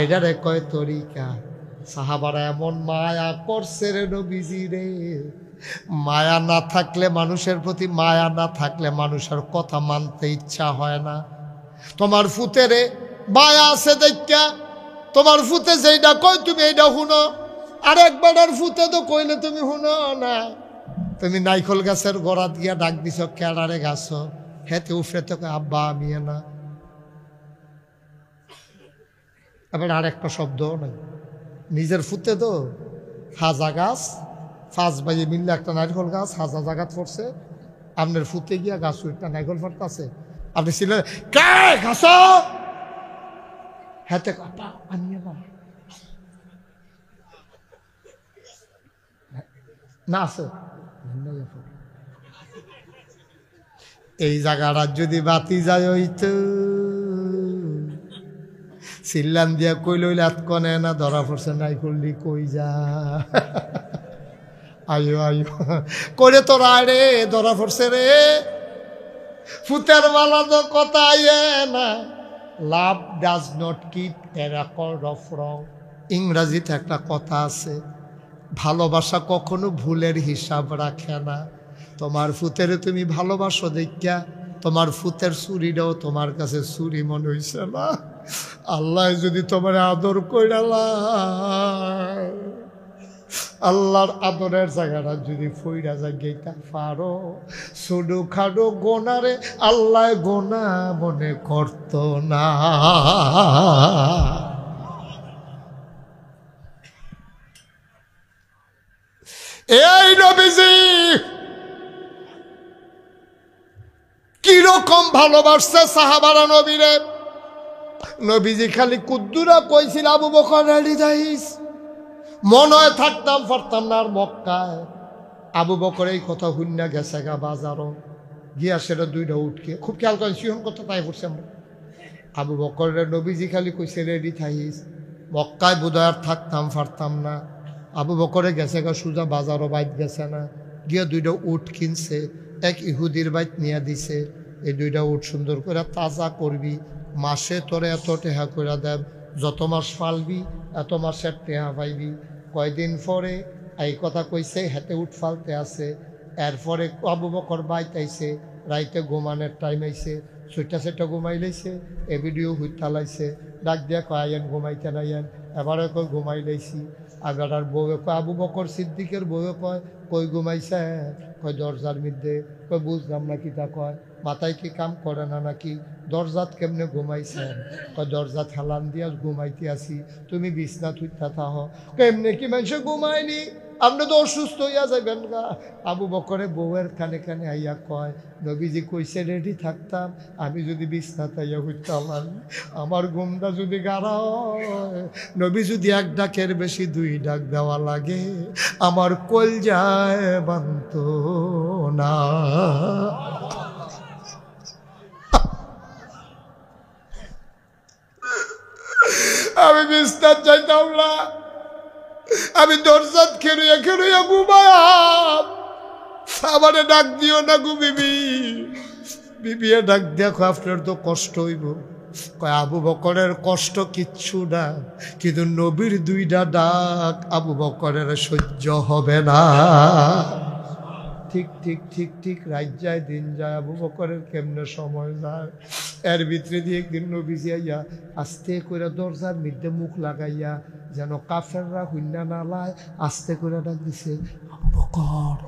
Speaker 1: এটারে কয় তরিকা। সাহাবারা এমন মায়া করছে রে নবীজি রে, মায়া না থাকলে, মানুষের প্রতি মায়া না থাকলে মানুষের কথা মানতে ইচ্ছা হয় না। তোমার ফুতেরে মায়া আছে দেখা, তোমার ফুতে যেইটা কয় তুমি এইটা শুনো, আরেকবার ফুতে তো কইলে তুমি শুনো না। তুমি নাইকল গাছের গোড়াত গিয়া ডাক দিছ কেড়ারে গাছ, হেতে উফরে তো আব্বা আমি না। এবার আরেকটা শব্দ নাই, নিজের ফুতে তো হাজা গাছ, ফাঁস বাইয়ে মিললে একটা নারিকল গাছ হাজা জাগাত পড়ছে, আপনার ফুতে গিয়া গাছ একটা নারিকল ফাটতে আছে, আপনি ছিলেন কে গাছ হেতে আনিয়ে না আছে। এই জায়গাটা যদি বাতি যায় হইতো, সিল্লান দিয়া কই লইলে আতকনে না, ধরা পড়ছে নাই করলি কই যা, আয়ো আয়ো করে তো রে, ধরা পড়ছে রে। ফুতের মালা তো কথা আইয়ে না। লাভ does not keep A record of রং। ইংরাজিতে একটা কথা আছে, ভালোবাসা কখনো ভুলের হিসাব রাখে না। তোমার ফুতেরে তুমি ভালোবাসো দেখা তোমার ফুতের চুরিটাও তোমার কাছে চুরি মনে হইছে না। আল্লাহ যদি তোমার আদর কইরালা, আল্লাহর আদরের জায়গাটা যদি ফইরা যায় গেটা পারো, ছোটো খাটো গোনারে আল্লাহ গোনা মনে করত না। এই নবীজি কিরকম ভালোবাসছে সাহাবারা নবীরে। নবীজি খালি কুদ্দুরা কইছিল আবু বকর রেডি যাইস, মনে হয় থাকতাম পারতাম না আর মক্কায়। আবু বকর এই কথা হুন্না গেছে গা বাজারও গিয়া, সেটা দুইটা উঠকে খুব খেয়াল করেন, সিহন কথা তাই করছে আমরা। আবু বকরের নবীজি খালি কইছে রেডি থাইস, মক্কায় বোধহয় আর থাকতাম পারতাম না। আবু বকরে গেছে গা সুজা বাজারও বাইত গেছে না, গিয়া দুইটা উট কিনছে, এক ইহুদির বাইত নিয়ে দিছে। এই দুইটা উট সুন্দর করে তাজা করবি, মাসে তোরে এত টেহা করে দেব, যত মাস ফালবি এত মাসের টেহা পাইবি। কয়দিন পরে এই কথা কইছে, হাতে উঠ ফালতে আছে। এরপরে আবু বকর বাইত আইছে, রাইতে ঘুমানোর টাইম আইছে, ছুটা সেটা ঘুমাই লাইছে, এ ভিডিও হুইতালাইছে, ডাক দিয়া কয় আইয়েন ঘুমাইতে নাইয়েন, এবারে কই ঘুমাই লাইছি। আবার আর বউয়ে কয়, আবু বকর সিদ্দিকের বউয়ে কয় কই ঘুমাইছে, কয় দরজার মধ্যে। কয় বুঝলাম না কি তা কয়, মাথায় কি কাম করে না নাকি, দরজাত কেমনে ঘুমাইছেন? কয় দরজা হেলান দিয়া ঘুমাইতে আসি, তুমি বিছনা থুইতা থাহ। কেমনে কি মানুষে ঘুমায়নি, আপনি তো অসুস্থ হইয়া যাবেন গা। আবু বকরে বউয়ের কানে কানে আইয়া কয়, নবীজি কইছে রেডি থাকতাম, আমি যদি বিছনা তাইয়া হইতাম, আমার ঘুমটা যদি গাড়া হয়, নবী যদি এক ডাকের বেশি দুই ডাক দেওয়া লাগে, আমার কলজায় বান্ত না। আমি বিস্তার চাইতাম না, আমি দরজাত খেরুয়া খেরুয়া ঘুমাম, আমারে ডাক দিও না গো বিবি। বিবিয়ে ডাক দেখো আপনার তো কষ্ট হইব। কয় আবু বকরের কষ্ট কিচ্ছু না, কিন্তু নবীর দুইটা ডাক আবু বকরের সহ্য হবে না। ঠিক ঠিক ঠিক ঠিক, রাত যায় দিন যায়, আবু বকরের কেমনে সময় যায়। এর ভিতরে দিয়ে একদিন নবীজি আইয়া আস্তে করে দরজার মধ্যে মুখ লাগাইয়া, যেন কাফেররা হুন্না না লায়, আস্তে করে ডাক দিছে, আবু বকর।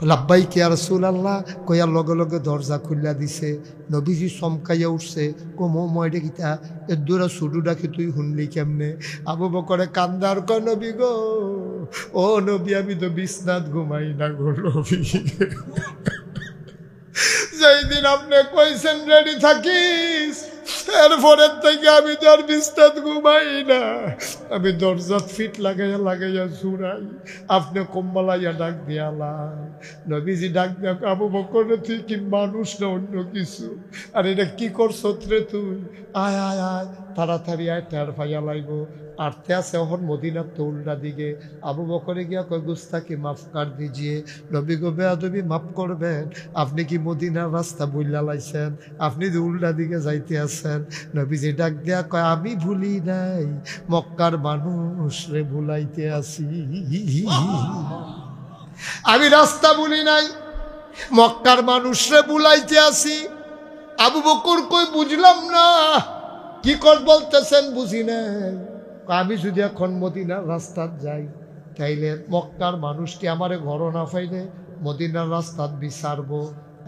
Speaker 1: লাব্বাই কি আর রাসূলুল্লাহ কইয়ার লগে লগে দরজা খুললা দিছে। নবীজি চমকাইয়া উঠছে, কমো ময়ডে গীতা এর দূরা ছুটু ডাকি তুই শুনলি কেমনে? আবু বকরে কান্দার কয়, নবী গো, ও নবী আমি তো বিছনাত ঘুমাই না গো নবী। যেই দিন আপনি কইছেন রেডি থাকিস, এরপরের থেকে আমি তো আর বিছনাত ঘুমাই না, আমি দরজাত ফিট লাগাইয়া লাগাইয়া ঝুরাই, আপনি কম্বলাইয়া ডাক দিয়ালা। নবীজি ডাক দিয়া, আবু বকর তুই কি মানুষ না অন্য কিছু? আর এটা কি করছ রে তুই? আয় আয় আয়, তাড়াতাড়ি আয়, টের পাইয়া লাইব। আরতে আছে ওহন মদিনার তো উল্টা দিকে। আবু বকরে গিয়া কয় গুস্তাকি মাফ কর দিজিয়ে, নবী গো বেয়াদবি মাফ করবেন, আপনি কি মদিনার রাস্তা বইলা লাইছেন, আপনি যে উল্টা দিকে যাইতে আছেন। নবীজি ডাক দেয়া কয় আমি ভুলি নাই, মক্কার মানুষ রে ভুলাইতে আসি। আমি রাস্তা ভুলি নাই, মক্কার মানুষ রে ভুলাইতে আসি। আবু বকর কই বুঝলাম না, কি কর বলতেছেন বুঝি নাই। আমি যদি এখন মদিনার রাস্তা যাই তাইলে মক্কার মানুষটি আমারে ঘর না পাইলে মদিনার রাস্তা বিচারবো,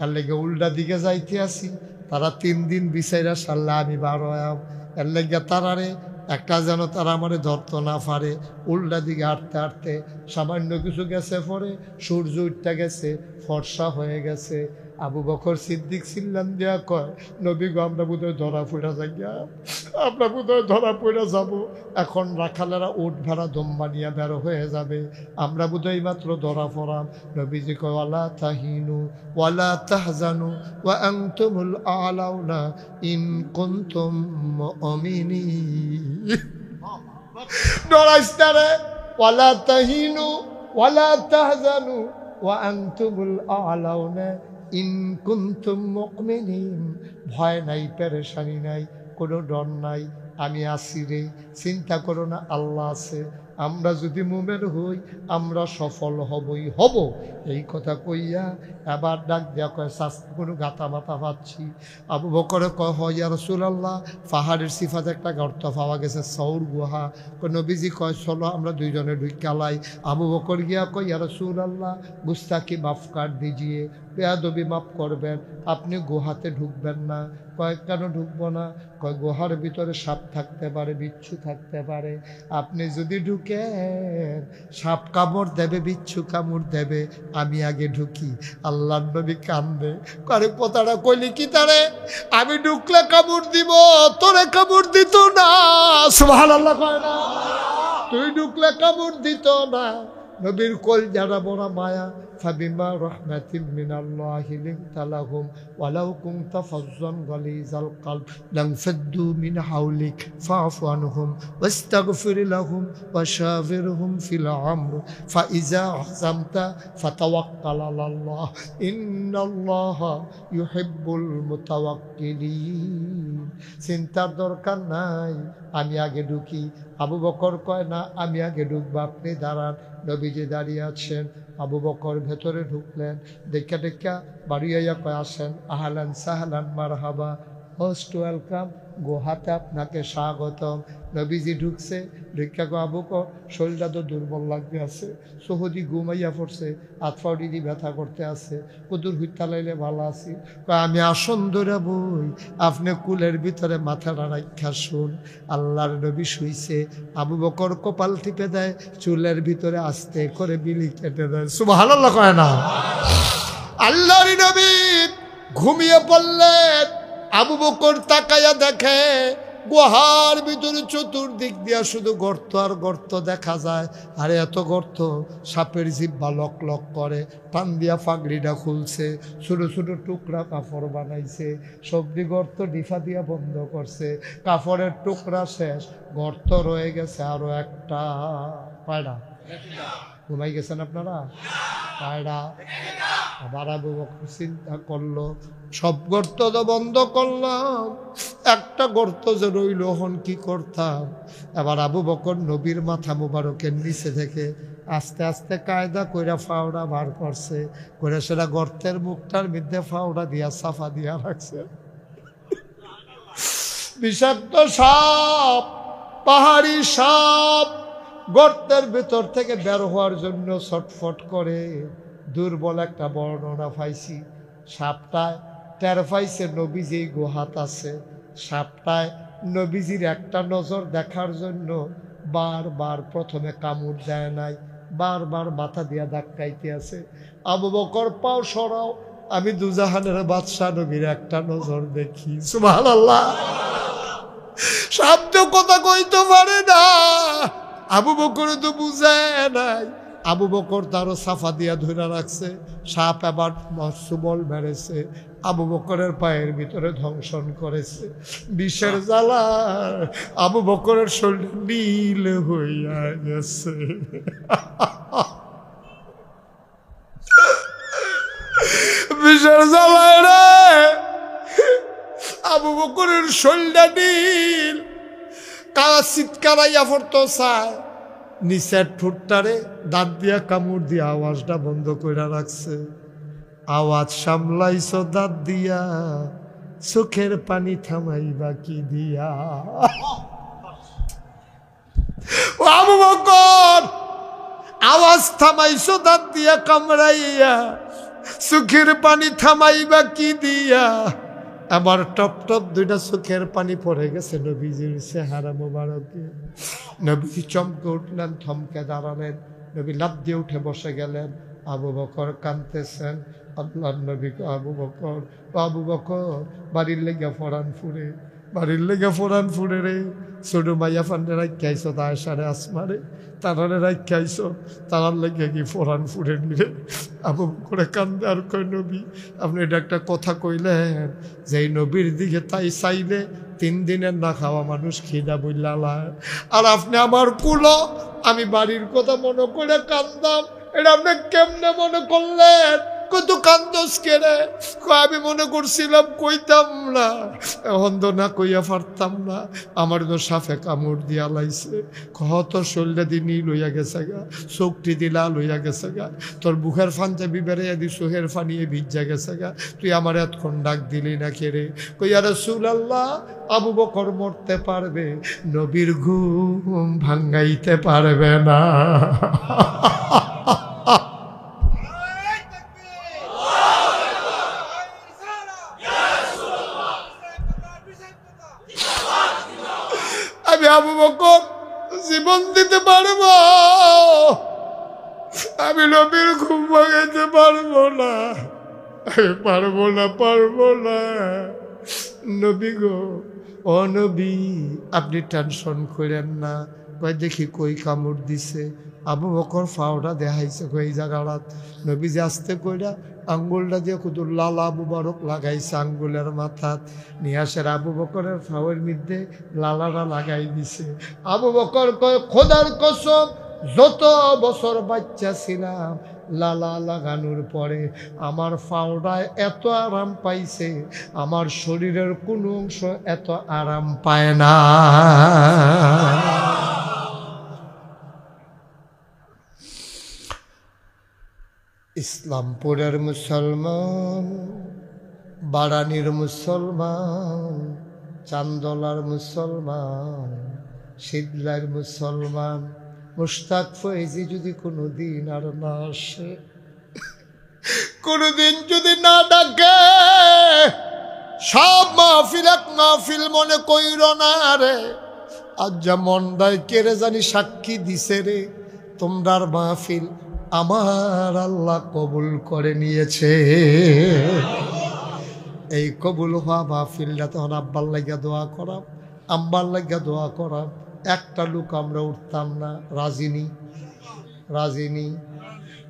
Speaker 1: এর লেগে উল্টা দিকে যাইতে আসি। তারা 3 দিন বিচাইরা সারলে আমি 12 এর লেগে তারারে একটা যেন তারা আমারে ধরতো না পারে। উল্টা দিকে হাঁটতে হাঁটতে সামান্য কিছু গেছে, পরে সূর্য উঠতে গেছে, ফর্সা হয়ে গেছে। আবু বকর সিদ্দিক চিল্লান দিয়া কয় নবী গো আমরা বোধহয় ধরা পড়া যাই, আমরা বোধহয় ধরা পড়া যাব। এখন রাখালেরা উট ভেড়া দম বানিয়া বেরো হয়ে যাবে, আমরা বোধহয় মাত্র ধরা পড়াম। নবীজি কয় ওয়ালা তাহিনু ওয়ালা তাহজানু ওয়া আনতুমুল আলাউনা ইন কুনতুম মুমিনিন। ডরাইস না রে, ওয়ালা তাহিনু ওয়ালা তাহজানু ওয়া আনতুমুল আলাউনা ইন কুনতুম মুমিনিন। ভয় নাই, পেরেশানি নাই, কোনো ডর নাই, আমি আছি রে, চিন্তা করো না, আল্লাহ আছে। আমরা যদি মুমিন হই আমরা সফল হবই হব। এই কথা কইয়া এবার ডাক দেয়া কয় শাস্তি কোনো গাতা মাথা পাচ্ছি। আবু বকরে কয় হয় ইয়া রাসূলুল্লাহ, পাহাড়ের সিফাতে একটা গর্ত পাওয়া গেছে, সৌর গুহা। নবীজি কয় চলো আমরা দুইজনে ঢুকালাই। আবু বকর গিয়া কয় ইয়া রাসূলুল্লাহ গুস্তাকি মাফ কর দিজিয়ে, বেয়াদবি মাফ করবেন, আপনি গুহাতে ঢুকবেন না। কয় কেন ঢুকবো না? কয় গুহার ভিতরে সাপ থাকতে পারে, বিচ্ছু থাকতে পারে, আপনি যদি ঢুকেন সাপ কামড় দেবে, বিচ্ছু কামড় দেবে, আমি আগে ঢুকি। আল্লাহর নবী কান্দে, করে কথাটা কইলি কি তারে, আমি ঢুকলে কামড় দিব, তোরে কামড় দিত না। সুবহানাল্লাহ কয় না, তুই ঢুকলে কামড় দিত না। নবীর কলজাটা বড় মায়া। ফাবিমা রাহমাতিন মিনাল্লাহি লিনতা লাহুম ওয়ালাউ কুনতা ফাজ্জান গালিজাল কলব লানফাদ্দু মিন হাওলিক ফাআফু আনহুম ওয়াস্তাগফির লাহুম ওয়াশাবিরহুম ফিল আমর ফাইজা আযamta ফাতাওয়াক্কাল আলাল্লাহ ইন্নাল্লাহা ইউহিব্বুল মুতাওয়াক্কিলিন। চিন্তার দরকার নাই, আমি আগে ঢুকি। আবু বকর কয় না আমি আগে ঢুকবো, আপনি দাঁড়ান। নবীজি দাঁড়িয়ে আছেন, আবু বকর ভেতরে ঢুকলেন। দেখা দেখা বাড়িয়া কয় আসেন, আহলান সাহলান মারহাবা, মোস্ট ওয়েলকাম, গুহাতে আপনাকে স্বাগতম। নবীজি ঢুকছে, ঢুকা গো আবু বকর শরীরটা তো দুর্বল লাগতে আছে, সহজি ঘুমাইয়া পড়ছে, হাতফাউডি দিয়ে ব্যথা করতে আছে, কুদুর হুইতা লাইলে ভালো আছি। আমি আসন ধরে বই, আপনি কুলের ভিতরে মাথাটা রাখা শুন। আল্লাহর নবী শুইছে, আবু বকর কপাল টিপে দেয়, চুলের ভিতরে আস্তে করে বিলি কেটে দেয়। সুবহানাল্লাহ কয় না। আল্লাহর নবী ঘুমিয়ে পড়লেন। আবু বকর তাকায়া দেখে গুহার ভিতরে চতুর্দিক দিয়া শুধু গর্ত আর গর্ত দেখা যায়। আর এত গর্ত, সাপের জিহ্বা লক লক করে, টান দিয়া পাগড়িটা খুলছে, ছোট ছোট টুকরা কাপড় বানাইছে, সবজি গর্ত ডিফা দিয়া বন্ধ করছে, কাপড়ের টুকরা শেষ, গর্ত রয়ে গেছে আরো একটা। পায়রা ঘুমাই গেছেন আপনারা? পায়রা। আবার আবু বকর চিন্তা করলো, সব গর্ত তো বন্ধ করলাম, একটা গর্ত যে রইল, হন কি করতাম? এবার আবু বকর নবীর মাথা মুবারকের নিচে থেকে আস্তে আস্তে কায়দা কইরা ফাওড়া বার করছে, করে সেটা গর্তের মুখটার মধ্যে ফাওড়া দিয়া সাফা দিয়া রাখছে। বিষাক্ত সাপ, পাহাড়ি সাপ গর্তের ভেতর থেকে বের হওয়ার জন্য ছটফট করে। দুর্বল একটা বর্ণনা পাইছি, সাপটায় টের পাইছে নবীজি গুহাত আছে, সাপটায় নবীজির একটা নজর দেখার জন্য বারবার প্রথমে কামড় দেয় নাই, বারবার মাথা দিয়া ধাক্কাইতে আছে। আবু বকর পাও সরাও, আমি দুজাহানের বাদশা নবীর একটা নজর দেখি। সুবহানাল্লাহ। সাপ তো কথা কইতে পারে না, আবু বকর তো বুঝায় নাই। আবু বকর তারও সাফা দিয়া ধরে রাখছে, সাপ এবার সুবল মেরেছে। আবু বকরের পায়ের ভিতরে ধ্বংসন করেছে। বিষের জ্বালা আবু বকরের শরীর নীল হইয়া গেছে। বিষের জ্বালায় রে আবু বকরের শরীরটা নীল, কালা চিৎকারাইয়া পড়তো চায়, নিচের ঠোঁটটারে দাঁত দিয়া কামড় দিয়া আওয়াজটা বন্ধ করে রাখছে। আওয়াজ সামলাইছ দাঁত দিয়া, চোখের পানি থামাইবা কি দিয়া? আবু বকর আওয়াজ থামাইছ দাঁত দিয়া কামড়াইয়া, চোখের পানি থামাইবা কি দিয়া? আমার টপ টপ দুইটা চোখের পানি পড়ে গেছে নবীজির চেহারা মোবারকে। নবী চমকে উঠলেন, থমকে দাঁড়ালেন। নবী লাফ দিয়ে উঠে বসে গেলেন। আবু বকর কাঁদতেছেন। আল্লাহর নবী আবু বকর, আবু বকর বাড়ির লেগে ফরান ফুরে, বাড়ির লেগে ফরান ফুরে রে। ছোট মাইয়া ফান্ডে রাখাইছ, তার সারে আসমারে তারারে রাখাইছ, তারার লেগে কি ফরান ফুরে নিলে? আবু বকরে কান্দে আর কয়, নবী আপনি এটা একটা কথা কইলেন, যে নবীর দিকে তাই চাইলে 3 দিনের না খাওয়া মানুষ খিদা বইলালায়, আর আপনি আমার কুলো, আমি বাড়ির কথা মনে করে কান্দাম, এটা আপনি কেমনে মনে করলেন? কত কান্দস কেড়ে? আমি মনে করছিলাম কইতাম না, এখন তো না কইয়া পারতাম না, আমার তো সাফে কামড় দিয়া লাইছে। কত শরীরে দি নীল হইয়া গেছে গা, চোখটি দিলা লইয়া গেছে গা, তোর বুকের পাঞ্জাবি বেড়াইয়া দি চোখের ফানিয়ে ভিজা গেছে গা, তুই আমার এতক্ষণ ডাক দিলি না কেড়ে? কইয়া রাসূলুল্লাহ, আবু বকর মরতে পারবে, নবীর ঘুম ভাঙ্গাইতে পারবে না। আমি আবু বকর জীবন দিতে পারবো, আমি নবীর ঘুম ভাঙাইতে পারবো না, পারবো না, পারবো না। নবী গো, ও নবী আপনি টেনশন করেন না। কই দেখি কই কামড় দিছে? আবু বকর ফাওটা দেখাইছে কই জায়গাটা। নবী যে আস্তে কইরা আঙ্গুলটা দিয়ে কুদুর লালা মুবারক লাগাইছে আঙ্গুলের মাথাত, নিয়ে আসার আবু বকরের ফাওয়ের মধ্যে লালাটা লাগাই দিছে। আবু বকর কয়, খোদার কসম, যত বছর বাচ্চা ছিলাম লালা লাগানোর পরে আমার ফাওটায় এত আরাম পাইছে, আমার শরীরের কোনো অংশ এত আরাম পায় না। ইসলামপুরের মুসলমান, বাড়ানির মুসলমান, চান্দলার মুসলমান, শীতলার মুসলমান, মুশতাক ফয়েজি যদি কোনোদিন আর না আসে, কোনোদিন যদি না ডাকে, সব মাহফিল এক মাহফিল মনে কইর না রে। আজ যা মনটায় কেড়ে জানি সাক্ষী দিছে রে, তোমরার মাহফিল আমার আল্লাহ কবুল করে নিয়েছে। এই কবুল হওয়া মাহফিলটা তখন আব্বার লাগিয়া দোয়া করাম, আম্বার লাগিয়া দোয়া করাম। একটা লোক আমরা উঠতাম না, রাজিনী রাজিনী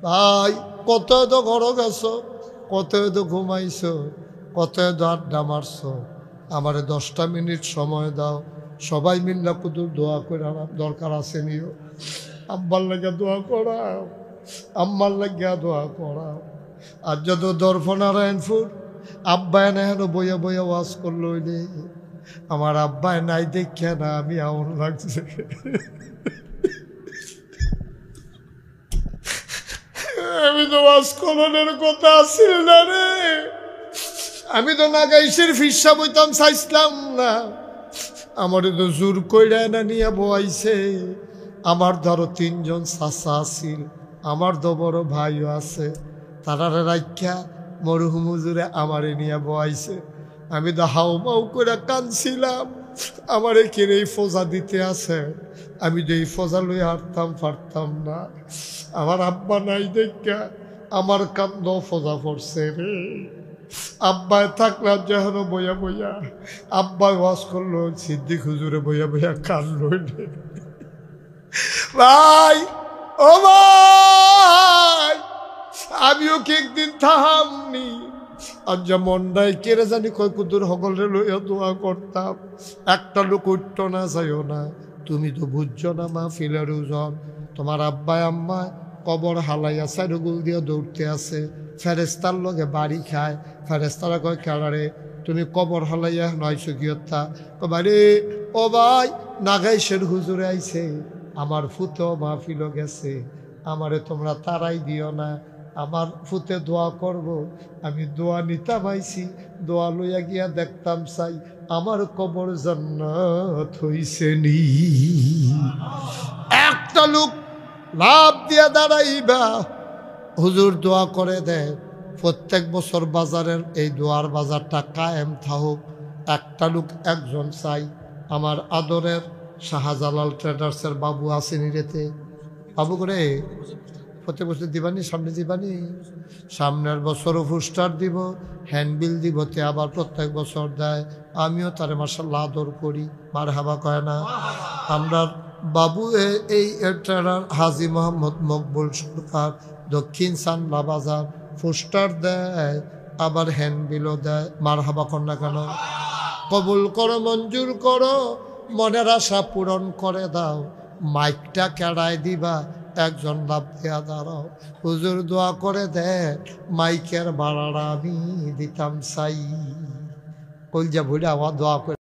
Speaker 1: ভাই, কত তো ঘর গেছ, কত তো ঘুমাইছ, কত তো আড্ডা মারছ, আমারে 10টা মিনিট সময় দাও, সবাই মিল্লা কুদুর দোয়া করে দরকার আছে নিও। আব্বার লাগিয়া দোয়া করাও, আম্মার লাগিয়া দোয়া করাও। আর যত দর্পনারায়ণপুর আব্বায় না হেন বইয়া বইয়া ওয়াজ করলো, আমার আব্বায় নাই দেখে না আমি এমন লাগছে। আমি তো ওয়াজ করণের কথা আসছিল না রে, আমি তো নাগাইশের ফিসা বইতাম চাইছিলাম না, আমার তো জোর কইরা না নিয়ে বইছে। আমার ধরো 3 জন চাচা আছিল, আমার তো বড় ভাইও আছে, তারারে রাখা মরহুম হুজুরে আমারে নিয়ে বইছে। আমি তো হাউ মাউ করে কাঁদছিলাম, আমারে কেড়ে ফোজা দিতে আছে, আমি তো এই ফোজা লই হারতাম পারতাম না। আমার আব্বা নাই দেখা আমার কান্দ ফোজা পড়ছে রে। আব্বায় থাকলে যেন বইয়া বইয়া, আব্বাই ওয়াজ করলো, সিদ্দিক হুজুরে বইয়া বইয়া কান্দলো রে। ভাই ও ভাই, আমিও কি একদিন থামনি, আর যেমন নাই কেড়ে জানি কয় কুদুর সকলে লইয়া দোয়া করতাম, একটা লোক উঠতো না যাইও না, তুমি তো বুঝছো না মাহফিলের ওজন। তোমার আব্বাই আম্মায় কবর হালাইয়া সাইডগুল দিয়ে দৌড়তে আছে, ফেরেস্তার লগে বাড়ি খায়। ফেরেস্তারা কয় কেড়ারে তুমি কবর হালাইয়া নয়শো কিয়তা বাড়ি, ও ভাই নাগাইশের হুজুরে আইছে, আমার ফুতেও মাহফিল গেছে, আমারে তোমরা তারাই দিও না, আমার ফুতে দোয়া করব। আমি দোয়া নিতাম আইছি, দোয়া লইয়া গিয়া দেখতাম চাই আমার কবর জান্নাত হইছে নি। একটা লোক লাভ দিয়া দাঁড়াইবা, হুজুর দোয়া করে দেয় প্রত্যেক বছর বাজারের এই দোয়ার বাজারটা কায়েম থাকুক। একটা লোক একজন চাই, আমার আদরের শাহজালাল ট্রেডার্সের বাবু আসেনি রেতে, বাবু করে প্রত্যেক বছর দিবানি, সামনে দিবানি, সামনের বছরও পোস্টার দিব, হ্যান্ডবিল দিব, তে আবার প্রত্যেক বছর দেয়। আমিও তারে মাশাআল্লাহ আদর করি, মার হাবা কয় না। আমরা বাবু এই ট্রেডার হাজী মোহাম্মদ মকবুল সরকার দক্ষিণ চান্দা বাজার পোস্টার দেয়, আবার হ্যান্ডবিলও দেয়, মার হাবা কর না কেন? কবুল করো, মঞ্জুর করো, মনের আশা পূরণ করে দাও। মাইকটা কেড়ায় দিবা, একজন লাভ দেয়া দাঁড়াও, হুজুর দোয়া করে দেন মাইকের ভাড়াটা আমি দিতাম চাই। কলজা ভুড়ে আমার দোয়া করে